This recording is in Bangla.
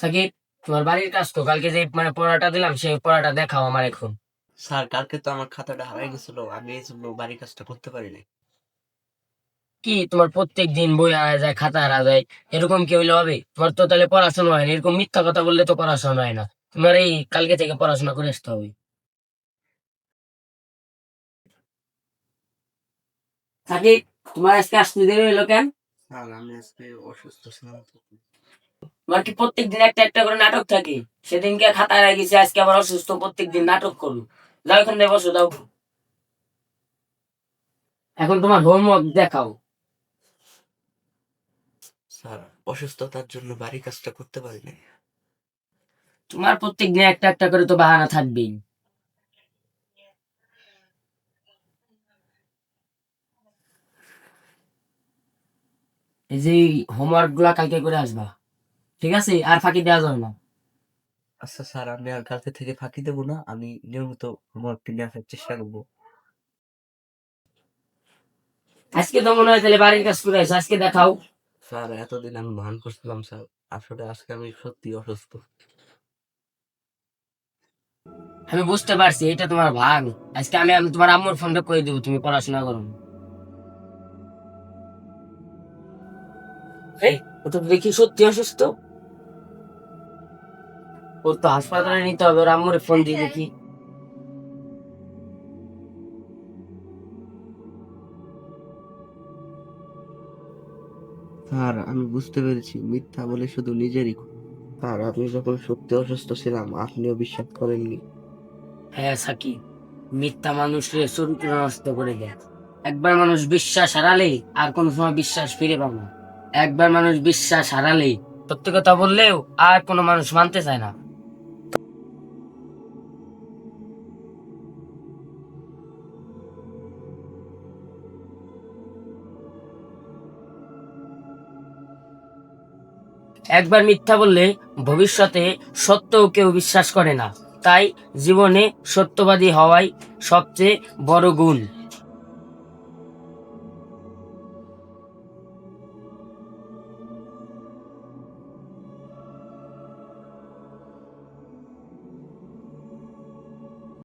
সাকিব, তোমার বাড়ির কাজ তো কালকে যে পড়াটা দিলাম সেই পড়াটা দেখাও আমার এখন। স্যার কালকে তো আমার খাতাটা হারাই গেছিল, আমি এই জন্য বাড়ির কাজটা করতে পারি নাই। কি তোমার প্রত্যেক দিন বই হারা যায়, খাতা হারা যায়, এরকম কি হইলে হবে? তোমার তো তাহলে পড়াশোনা হয় না, এরকম মিথ্যা কথা বললে তো পড়াশোনা হয় না। তোমার এই কালকে থেকে পড়াশোনা করে আসতে হবে। সাকিব, তোমার আজকে আসতে দেরি হইলো কেন? স্যার আমি আজকে অসুস্থ ছিলাম তো। তোমার কি প্রত্যেক দিন একটা একটা করে নাটক থাকে? সেদিনকে খাতা হারাই গেছে, আজকে আবার অসুস্থ, প্রত্যেক দিন নাটক করো। যাও এখান থেকে বসো, যাও। এখন তোমার হোমওয়ার্ক দেখাও। স্যার অসুস্থতার জন্য বাড়ির কাজটা করতে পারি নাই। তোমার প্রত্যেক দিন একটা একটা করে তো বাহানা থাকবেই। এই যে হোমওয়ার্ক গুলা কালকে করে আসবা, ঠিক আছে? আর ফাঁকি দেওয়া যাবে না। আচ্ছা স্যার, আমি আর কালকে থেকে ফাঁকি দেবো না, আমি নিয়মিত হোমওয়ার্কটি নিয়ে আসার চেষ্টা করবো। আজকে তো মনে হয় তাহলে বাড়ির কাজ করে আসো, আজকে দেখাও। স্যার এতদিন আমি ভান করছিলাম স্যার, আসলে আজকে আমি সত্যি অসুস্থ। আমি বুঝতে পারছি এটা তোমার ভাগ। আজকে আমি আমি তোমার আম্মুর ফোনটা করে দেবো, তুমি পড়াশোনা করো। এই, ও তো দেখি সত্যি অসুস্থ। ওর তো হাসপাতালে নিতে হবে, ওর আম্মুর ফোন দিয়ে দেখি। স্যার আমি বুঝতে পেরেছি, মিথ্যা বলে শুধু নিজেরই ক্ষতি। স্যার আপনি যখন সত্যি অসুস্থ ছিলাম আপনিও বিশ্বাস করেননি। হ্যাঁ সাকিব, মিথ্যা মানুষের চরিত্র নষ্ট করে দেয়। একবার মানুষ বিশ্বাস হারালে আর কোনো সময় বিশ্বাস ফিরে পাবে না। একবার মানুষ বিশ্বাস হারালে সত্যি কথা বললেও আর কোনো মানুষ মানতে চায় না। একবার মিথ্যা বললে ভবিষ্যতে সত্যও কেউ বিশ্বাস করে না। তাই জীবনে সত্যবাদী হওয়াই সবচেয়ে বড় গুণ।